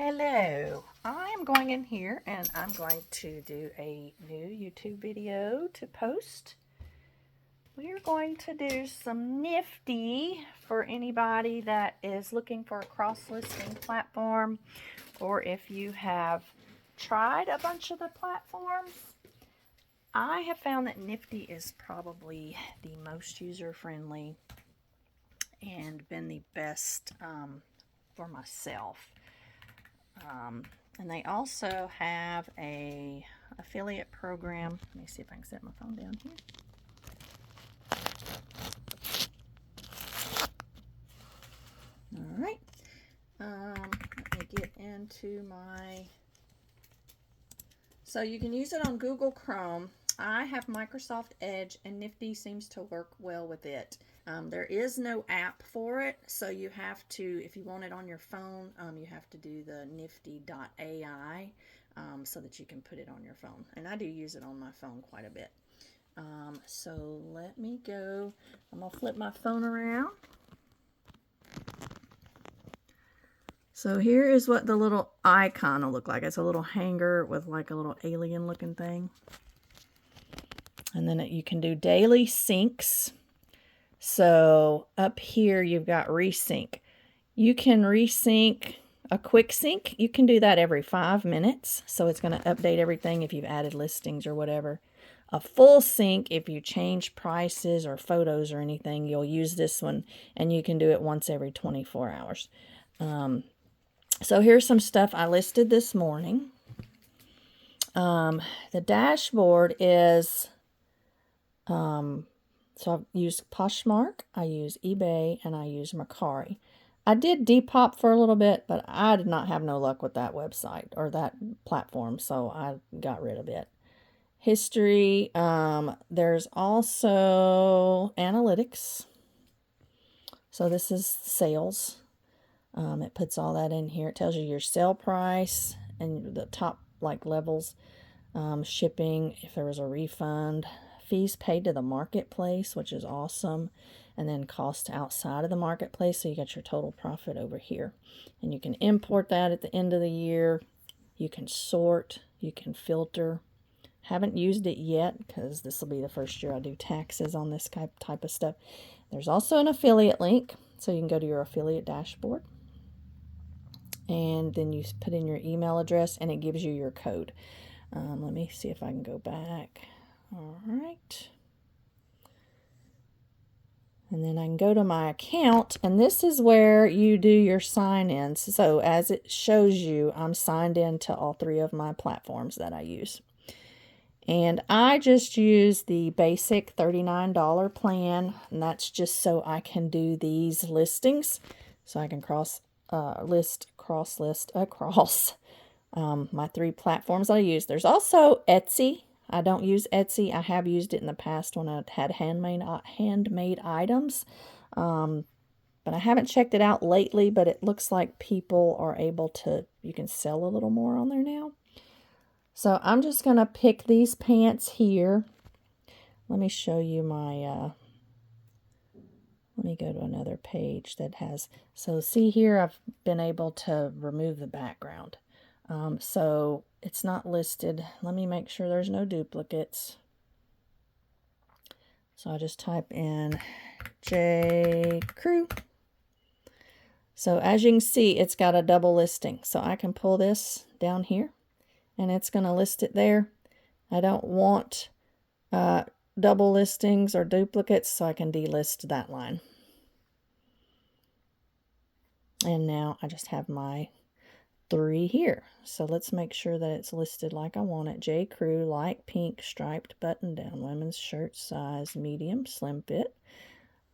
Hello, I'm going in here and I'm going to do a new YouTube video to post. We're going to do some Nifty for anybody that is looking for a cross-listing platform, or if you have tried a bunch of the platforms. I have found that Nifty is probably the most user-friendly and been the best for myself. And they also have a affiliate program. Let me see if I can set my phone down here. All right. Let me get into my... So you can use it on Google Chrome. I have Microsoft Edge, and Nifty seems to work well with it. There is no app for it, so you have to, if you want it on your phone, you have to do the nifty.ai so that you can put it on your phone. And I do use it on my phone quite a bit. So let me go. I'm going to flip my phone around. So here is what the little icon will look like. It's a little hanger with like a little alien looking thing. And then you can do daily syncs. So up here you've got resync. You can resync a quick sync. You can do that every 5 minutes. So it's going to update everything if you've added listings or whatever. A full sync, if you change prices or photos or anything, you'll use this one, and you can do it once every 24 hours. So here's some stuff I listed this morning. The dashboard is... So I've used Poshmark, I use eBay, and I use Mercari. I did Depop for a little bit, but I did not have no luck with that website or that platform, so I got rid of it. History, there's also analytics. So this is sales. It puts all that in here. It tells you your sale price and the top like levels, shipping, if there was a refund, fees paid to the marketplace, which is awesome, and then cost outside of the marketplace, so you got your total profit over here. And you can import that at the end of the year. You can sort, you can filter. Haven't used it yet because this will be the first year I do taxes on this type of stuff. There's also an affiliate link, so you can go to your affiliate dashboard, and then you put in your email address and it gives you your code. Let me see if I can go back. All right. And then I can go to my account, and this is where you do your sign-ins. So as it shows you, I'm signed in to all 3 of my platforms that I use. And I just use the basic $39 plan, and that's just so I can do these listings. So I can cross list across my 3 platforms I use. There's also Etsy. I don't use Etsy. I have used it in the past when I had handmade items. But I haven't checked it out lately, but it looks like people are able to, you can sell a little more on there now. So I'm just going to pick these pants here. Let me show you my, let me go to another page that has, so see here, I've been able to remove the background. So it's not listed. Let me make sure there's no duplicates. So I just type in J. Crew. So as you can see, it's got a double listing. So I can pull this down here, and it's going to list it there. I don't want double listings or duplicates, so I can delist that line. And now I just have my 3 here. So let's make sure that it's listed like I want it. J. Crew, light pink, striped button down, women's shirt size, medium, slim fit.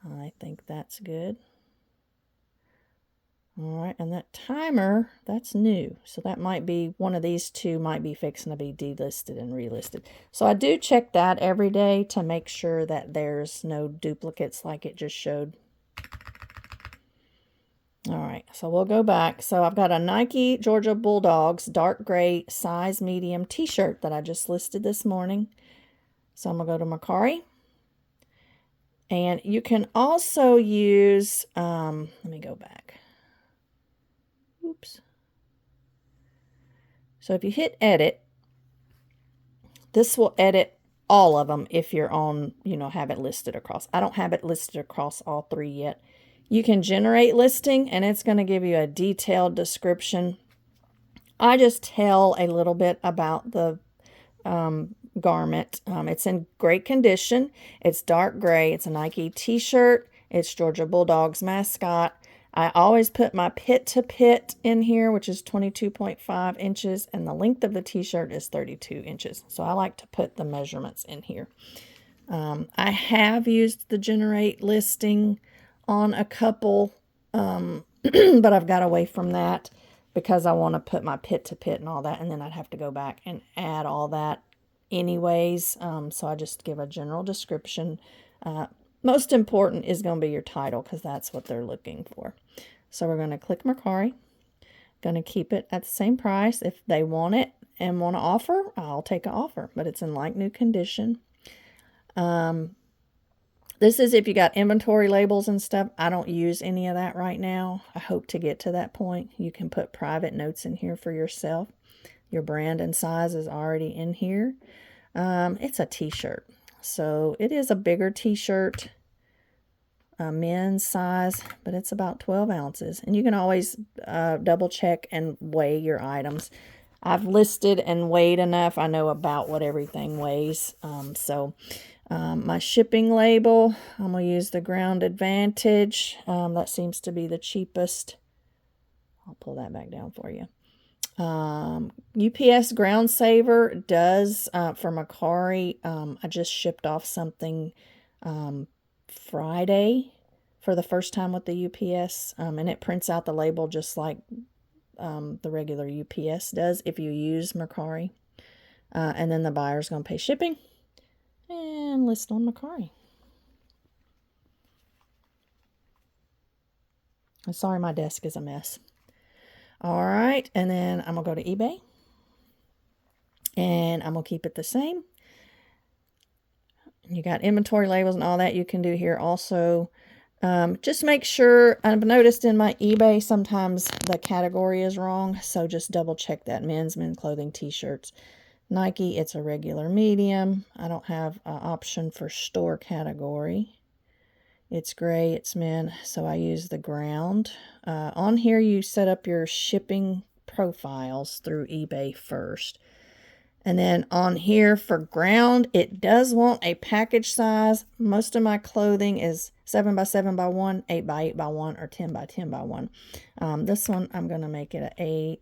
I think that's good. All right, and that timer, that's new. So that might be, one of these 2 might be fixing to be delisted and relisted. So I do check that every day to make sure that there's no duplicates like it just showed. All right, so we'll go back. So I've got a Nike Georgia Bulldogs dark gray size medium t-shirt that I just listed this morning. So I'm going to go to Mercari. And you can also use, let me go back. Oops. So if you hit edit, this will edit all of them if you're on, have it listed across. I don't have it listed across all 3 yet. You can generate listing, and it's going to give you a detailed description. I just tell a little bit about the garment. It's in great condition. It's dark gray. It's a Nike t-shirt. It's Georgia Bulldogs mascot. I always put my pit to pit in here, which is 22.5 inches, and the length of the t-shirt is 32 inches. So I like to put the measurements in here. I have used the generate listing on a couple, but I've got away from that because I want to put my pit to pit and all that, and then I'd have to go back and add all that anyways. So I just give a general description. Most important is going to be your title because that's what they're looking for. So we're going to click Mercari. Going to keep it at the same price. If they want it and want to offer, I'll take an offer, but it's in like new condition. This is if you got inventory labels and stuff. I don't use any of that right now. I hope to get to that point. You can put private notes in here for yourself. Your brand and size is already in here. It's a t-shirt. So it is a bigger t-shirt, men's size, but it's about 12 ounces. And you can always double check and weigh your items. I've listed and weighed enough. I know about what everything weighs. My shipping label, I'm going to use the Ground Advantage. That seems to be the cheapest. I'll pull that back down for you. UPS Ground Saver does for Mercari. I just shipped off something Friday for the first time with the UPS, and it prints out the label just like the regular UPS does if you use Mercari. And then the buyer's going to pay shipping and list on Mercari. I'm sorry, my desk is a mess. All right, and then I'm going to go to eBay, and I'm going to keep it the same. You got inventory labels and all that you can do here also. Just make sure, I've noticed in my eBay sometimes the category is wrong, so just double check that. Men's clothing, t-shirts. Nike, it's a regular medium. I don't have an option for store category. It's gray, it's men, so I use the ground. On here, you set up your shipping profiles through eBay first. And then on here for ground, it does want a package size. Most of my clothing is 7x7x1, 8x8x1, or 10x10x1. This one, I'm going to make it an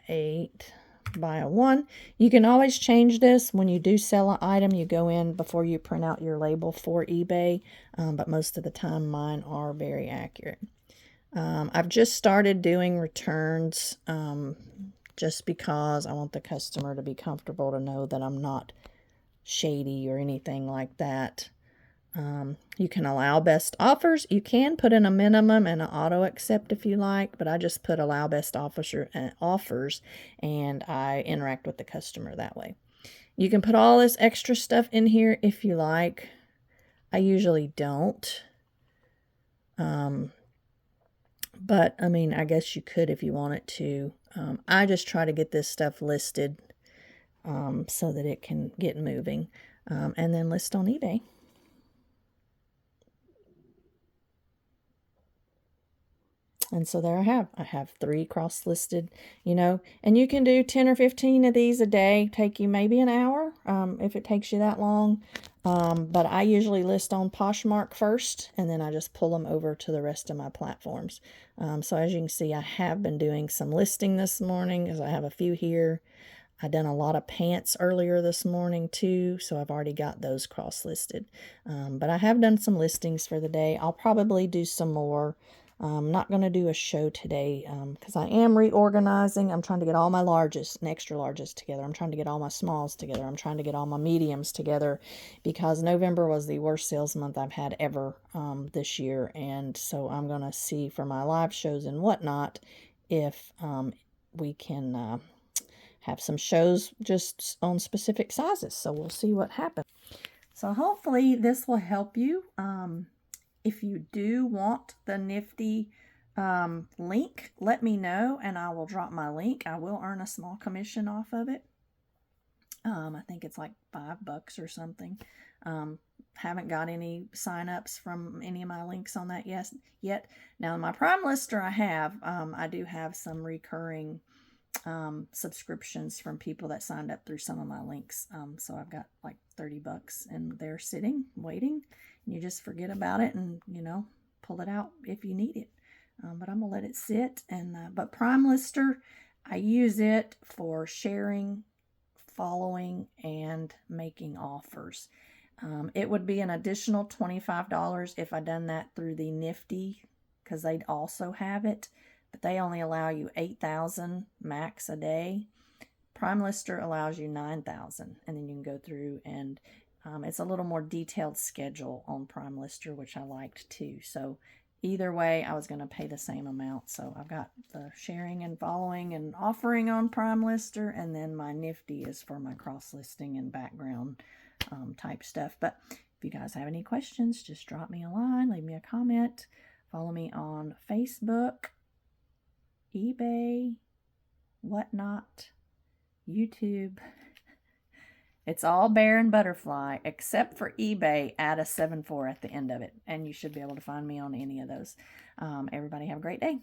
8x8x1. You can always change this. When you do sell an item, you go in before you print out your label for eBay, but most of the time mine are very accurate. I've just started doing returns just because I want the customer to be comfortable to know that I'm not shady or anything like that. You can allow best offers. You can put in a minimum and an auto accept if you like, but I just put allow best offers, and I interact with the customer that way. You can put all this extra stuff in here if you like. I usually don't. But I mean, I guess you could if you wanted to. I just try to get this stuff listed so that it can get moving, and then list on eBay. And so there I have 3 cross-listed, and you can do 10 or 15 of these a day. Take you maybe an hour if it takes you that long. But I usually list on Poshmark first, and then I just pull them over to the rest of my platforms. So as you can see, I have been doing some listing this morning because I have a few here. I done a lot of pants earlier this morning too, so I've already got those cross-listed. But I have done some listings for the day. I'll probably do some more. I'm not going to do a show today because I am reorganizing. I'm trying to get all my larges and extra larges together. I'm trying to get all my smalls together. I'm trying to get all my mediums together because November was the worst sales month I've had ever this year. And so I'm going to see for my live shows and whatnot if we can have some shows just on specific sizes. So we'll see what happens. So hopefully this will help you. If you do want the Nifty link, let me know and I will drop my link. I will earn a small commission off of it. I think it's like $5 or something. Haven't got any sign-ups from any of my links on that yet. Now, in my Prime Lister, I do have some recurring subscriptions from people that signed up through some of my links. So I've got like $30 and they're sitting, waiting. And you just forget about it and, pull it out if you need it. But I'm going to let it sit. But Prime Lister, I use it for sharing, following, and making offers. It would be an additional $25 if I done that through the Nifty, because they'd also have it, but they only allow you 8,000 max a day. Prime Lister allows you 9,000, and then you can go through and it's a little more detailed schedule on Prime Lister, which I liked too. So either way, I was going to pay the same amount. So I've got the sharing and following and offering on Prime Lister, and then my Nifty is for my cross listing and background type stuff. But if you guys have any questions, just drop me a line, leave me a comment, follow me on Facebook, eBay, whatnot, YouTube. It's all bear and butterfly, except for eBay. Add a 74 at the end of it, and you should be able to find me on any of those. Everybody have a great day.